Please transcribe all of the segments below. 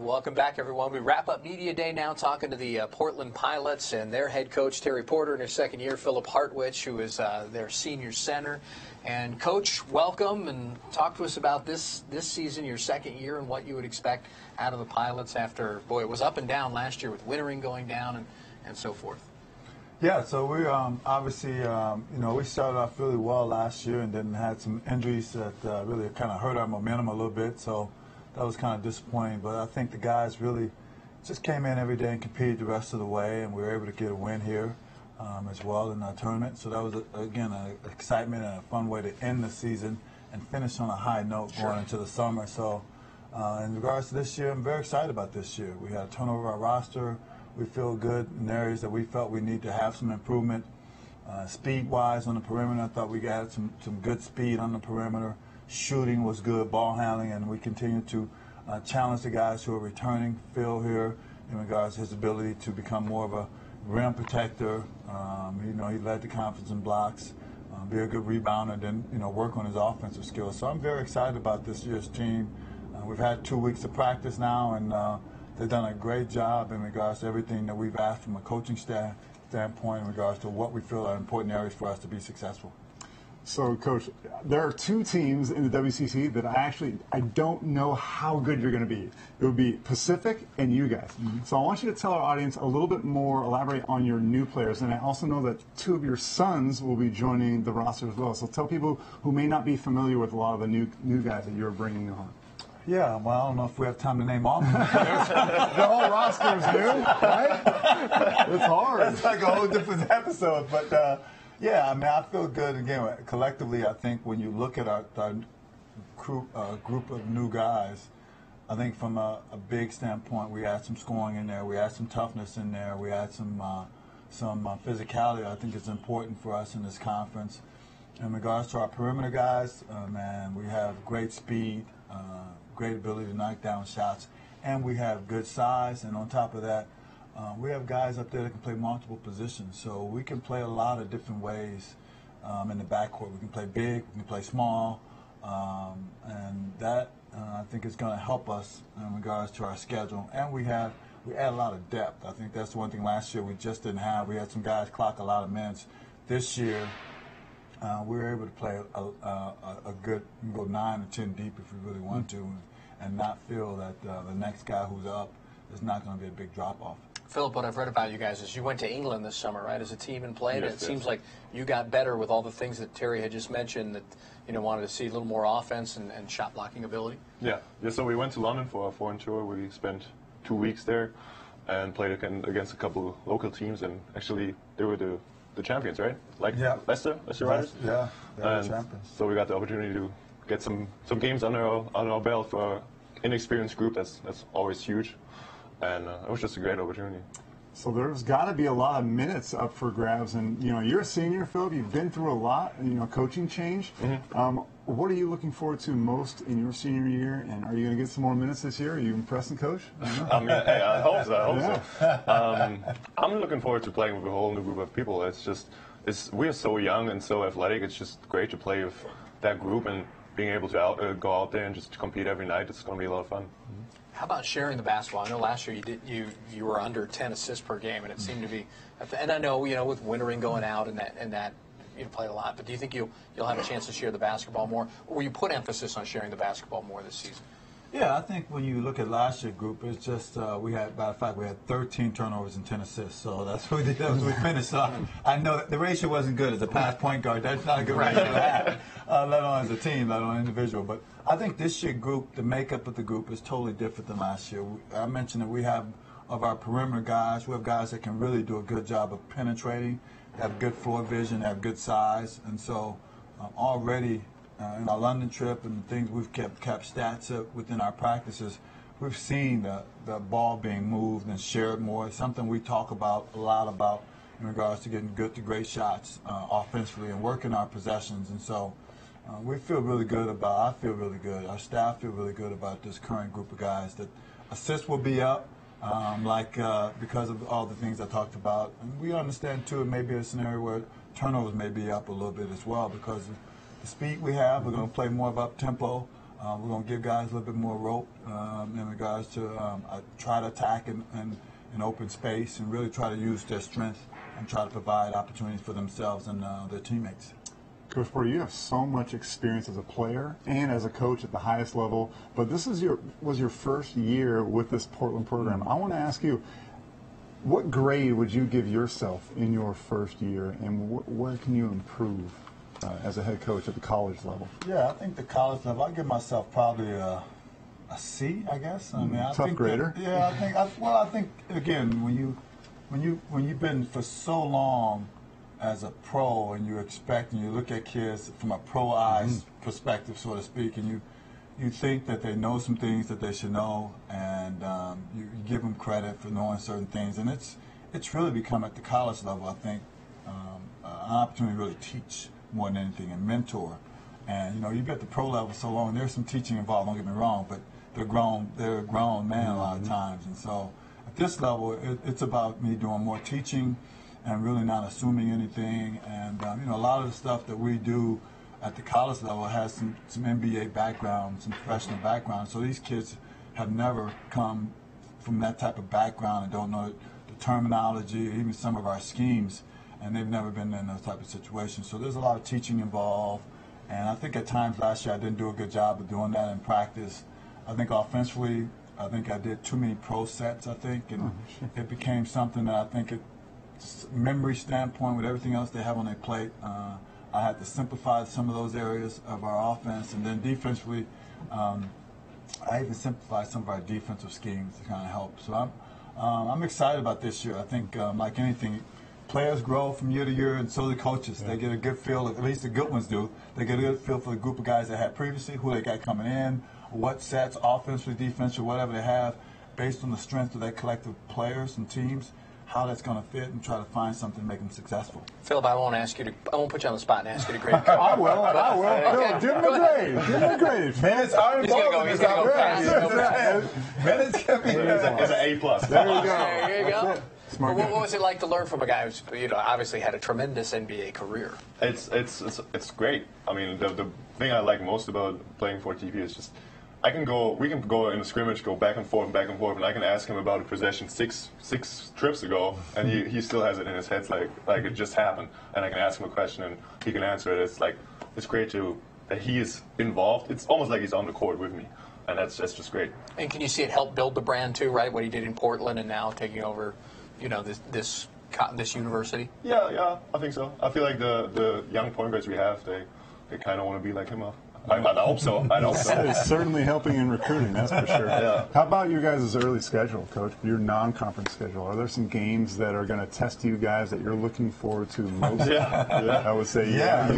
Welcome back, everyone. We wrap up Media Day now talking to the Portland Pilots and their head coach, Terry Porter, in his second year, Philip Hartwich, who is their senior center. And, Coach, welcome, and talk to us about this season, your second year, and what you would expect out of the Pilots after, boy, it was up and down last year with Wittering going down and so forth. Yeah, so we obviously, we started off really well last year and then had some injuries that really kind of hurt our momentum a little bit. So that was kind of disappointing. But I think the guys really just came in every day and competed the rest of the way, and we were able to get a win here as well in our tournament. So that was, again, an excitement and a fun way to end the season and finish on a high note going into the summer. So in regards to this year, I'm very excited about this year. We had a turnover of our roster. We feel good in areas that we felt we need to have some improvement. Speed-wise on the perimeter, I thought we got some good speed on the perimeter. Shooting was good, ball handling, and we continue to challenge the guys who are returning. Phil here, in regards to his ability to become more of a rim protector. He led the conference in blocks, be a good rebounder, then work on his offensive skills. So I'm very excited about this year's team. We've had 2 weeks of practice now, and they've done a great job in regards to everything that we've asked from a coaching standpoint in regards to what we feel are important areas for us to be successful. So, Coach, there are 2 teams in the WCC that I don't know how good you're going to be. It would be Pacific and you guys. Mm-hmm. So I want you to tell our audience a little bit more, elaborate on your new players. And I also know that 2 of your sons will be joining the roster as well. So tell people who may not be familiar with a lot of the new guys that you're bringing on. Yeah, well, I don't know if we have time to name all of them. The whole roster is new, right? It's hard. That's like a whole different episode. But, yeah, I mean, I feel good. Again, collectively, I think when you look at our group of new guys, I think from a big standpoint, we had some scoring in there. We had some toughness in there. We had some physicality. I think it's important for us in this conference. In regards to our perimeter guys, man, we have great speed, great ability to knock down shots, and we have good size. And on top of that, we have guys up there that can play multiple positions. So we can play a lot of different ways in the backcourt. We can play big, we can play small, and that I think is going to help us in regards to our schedule. And we add a lot of depth. I think that's the one thing last year we just didn't have. We had some guys clock a lot of minutes. This year, we were able to play a good, you can go 9 or 10 deep if we really want to, and not feel that the next guy who's up is not going to be a big drop-off. Philip, what I've read about you guys is you went to England this summer, right, as a team and played. Yes, and it seems like you got better with all the things that Terry had just mentioned, that wanted to see a little more offense and shot blocking ability. Yeah. So we went to London for our foreign tour. We spent 2 weeks there and played against a couple of local teams, and actually they were the champions, right? Like Leicester Riders? Yeah, they were the champions. So we got the opportunity to get some games under our belt for an inexperienced group. That's always huge. And it was just a great opportunity. So there's got to be a lot of minutes up for grabs. And, you're a senior, Philip. You've been through a lot, coaching change. Mm-hmm. What are you looking forward to most in your senior year? And are you going to get some more minutes this year? Are you impressing, Coach? I mean, hey, I hope so. I'm looking forward to playing with a whole new group of people. We are so young and so athletic. It's just great to play with that group and being able to go out there and just compete every night. It's going to be a lot of fun. Mm-hmm. How about sharing the basketball? I know last year you were under 10 assists per game, and it seemed to be. And I know with Wittering going out and that you played a lot. But do you think you'll have a chance to share the basketball more, or will you put emphasis on sharing the basketball more this season? Yeah, I think when you look at last year's group, it's just we had 13 turnovers and 10 assists. So that's what we did. We finished off. I know that the ratio wasn't good as a pass point guard. That's not a good ratio to have, let alone as a team, let alone individual. But I think this year's group, the makeup of the group is totally different than last year. I mentioned that we have, of our perimeter guys, we have guys that can really do a good job of penetrating, have good floor vision, have good size. And so already in our London trip and the things we've kept stats up within our practices, we've seen the ball being moved and shared more. It's something we talk about a lot about in regards to getting good to great shots offensively and working our possessions. And so I feel really good, our staff feel really good about this current group of guys, that assists will be up, because of all the things I talked about. And we understand, too, it may be a scenario where turnovers may be up a little bit as well because of the speed we have. We're going to play more of up-tempo. We're going to give guys a little bit more rope in regards to try to attack in open space and really try to use their strength and try to provide opportunities for themselves and their teammates. Coach Porter, you have so much experience as a player and as a coach at the highest level, but this was your first year with this Portland program. I want to ask you, what grade would you give yourself in your first year, and where can you improve as a head coach at the college level? Yeah, I think the college level, I give myself probably a C, I guess. I mean, Tough grader. I think again, when you've been for so long as a pro, and you expect and you look at kids from a pro eyes perspective, so to speak, and you think that they know some things that they should know, and you give them credit for knowing certain things, and it's really become at the college level, I think, an opportunity to really teach more than anything and mentor. And you've got the pro level so long. There's some teaching involved. Don't get me wrong, but they're a grown man a lot of times, and so at this level, it's about me doing more teaching and really not assuming anything. And a lot of the stuff that we do at the college level has some NBA background, some professional background. So these kids have never come from that type of background and don't know the terminology, even some of our schemes, and they've never been in those type of situations. So there's a lot of teaching involved. And I think at times last year I didn't do a good job of doing that in practice. I think offensively, I did too many pro sets, and it became something that I think memory standpoint with everything else they have on their plate, I had to simplify some of those areas of our offense, and then defensively, I even simplified some of our defensive schemes to kind of help. So I'm excited about this year. I think like anything, players grow from year to year, and so do coaches. They get a good feel, at least the good ones do. They get a good feel for the group of guys they had previously, who they got coming in, what sets, offensively, defensively, whatever they have, based on the strength of their collective players and teams, how that's going to fit, and try to find something to make them successful. Philip, I won't put you on the spot and ask you to grade. I will. Okay. Give him a grade. Give him a grade. Minutes are involved. He's going to go fast. Minutes can be It's an A+. There you go. There you go. Smart What was it like to learn from a guy who's obviously had a tremendous NBA career? It's great. I mean, the thing I like most about playing for TV is just we can go in the scrimmage, go back and forth, and I can ask him about a possession six trips ago, and he still has it in his head like it just happened, and I can ask him a question and he can answer it. It's great that he is involved. It's almost like he's on the court with me, and that's just great. And can you see it help build the brand too, right? What he did in Portland and now taking over, this university. Yeah, I think so. I feel like the young point guards we have, they kind of want to be like him. I hope so. It's certainly helping in recruiting, that's for sure. Yeah. How about you guys' early schedule, Coach? Your non-conference schedule. Are there some games that are going to test you guys that you're looking forward to most? Yeah. I would say Yeah.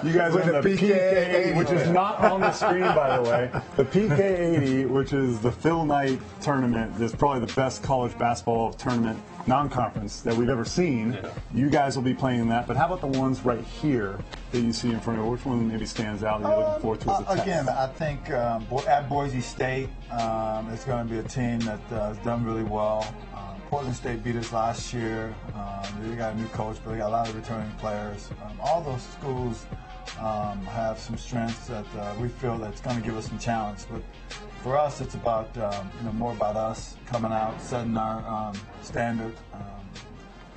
You guys With are in the the PK80, which is not on the screen, by the way. The PK80, which is the Phil Knight tournament, is probably the best college basketball tournament non-conference that we've ever seen. Yeah. You guys will be playing in that, but how about the ones right here that you see in front of you? Which one maybe stands out that you're looking forward to as a test? Again, I think at Boise State, it's going to be a team that has done really well. Portland State beat us last year. They got a new coach, but they got a lot of returning players. All those schools have some strengths that we feel that's going to give us some challenge. But for us, it's about more about us coming out, setting our standard,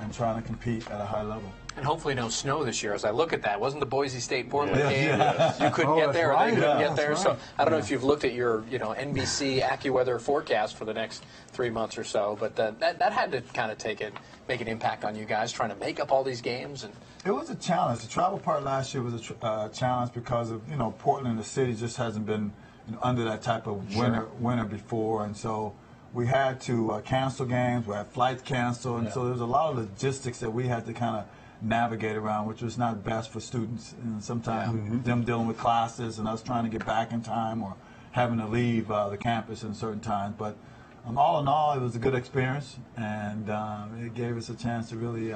and trying to compete at a high level. And hopefully no snow this year. As I look at that, wasn't the Boise State Portland game? Yeah. You couldn't get there, or they couldn't get there. That's So right. I don't know if you've looked at your NBC AccuWeather forecast for the next 3 months or so, but that had to kind of make an impact on you guys trying to make up all these games. And It was a challenge. The travel part last year was a challenge because of Portland, the city just hasn't been under that type of winter before, and so we had to cancel games. We had flights canceled, and so there's a lot of logistics that we had to kind of navigate around, which was not best for students. And sometimes them dealing with classes and us trying to get back in time or having to leave the campus in certain times. But all in all, it was a good experience, and it gave us a chance to really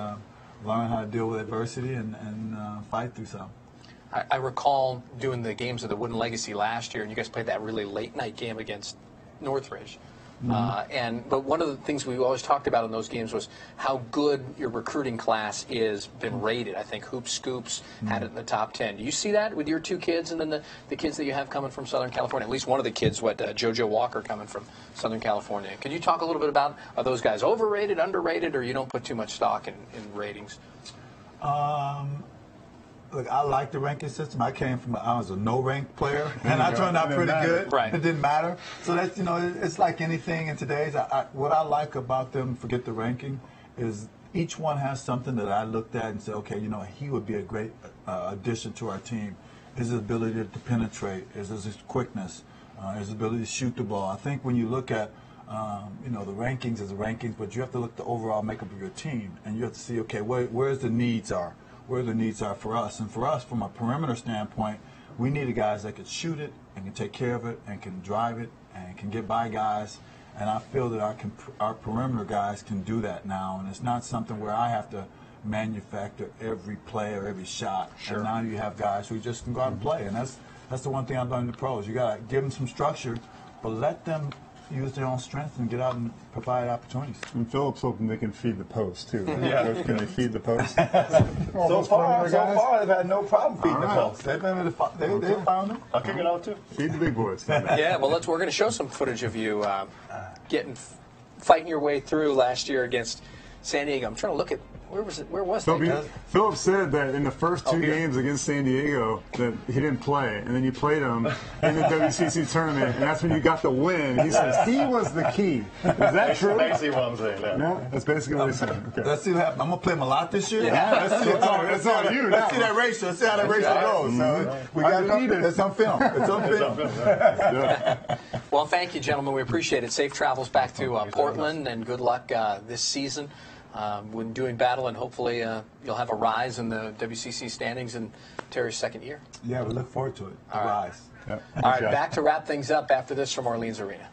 learn how to deal with adversity and fight through something. I recall doing the games of the Wooden Legacy last year, and you guys played that really late night game against Northridge. But one of the things we always talked about in those games was how good your recruiting class is been rated. I think Hoop Scoops had it in the top 10. Do you see that with your two kids and then the kids that you have coming from Southern California? At least one of the kids, JoJo Walker coming from Southern California. Can you talk a little bit about, are those guys overrated, underrated, or you don't put too much stock in ratings? Look, I like the ranking system. I was a no-rank player, and I turned out pretty good. Right. It didn't matter. So that's, it's like anything in today's. What I like about them, forget the ranking, is each one has something that I looked at and said, okay, he would be a great addition to our team. His ability to penetrate, his quickness, his ability to shoot the ball. I think when you look at the rankings as the rankings, but you have to look at the overall makeup of your team, and you have to see, okay, where's the needs are. Where the needs are for us. And for us, from a perimeter standpoint, we needed guys that could shoot it and can take care of it and can drive it and can get by guys. And I feel that our perimeter guys can do that now. And it's not something where I have to manufacture every play or every shot. Sure. And now you have guys who just can go out and play. And that's the one thing I've learned in the pros. You got to give them some structure, but let them use their own strength and get out and provide opportunities. And Philip's hoping they can feed the post, too. Yeah. Can they feed the post? So far, they've had no problem feeding the post. They found them. I'll kick it out, too. Feed the big boys. Yeah, well, we're going to show some footage of you fighting your way through last year against San Diego. I'm trying to look at, where was that? Philip said that in the first two games against San Diego that he didn't play, and then you played him in the WCC tournament, and that's when you got the win. He says he was the key. Is that true? That's basically what I'm saying. Yeah, that's basically what he's saying. Okay. Let's see what happens. I'm going to play him a lot this year. Yeah. Let's see that ratio. Let's see how that ratio goes. So we got it's on film. It's on film. Well, thank you, gentlemen. We appreciate it. Safe travels back to Portland, and good luck this season. When doing battle, and hopefully you'll have a rise in the WCC standings in Terry's second year. Yeah, we look forward to it. Rise. Yep. All right, back to wrap things up after this from Orleans Arena.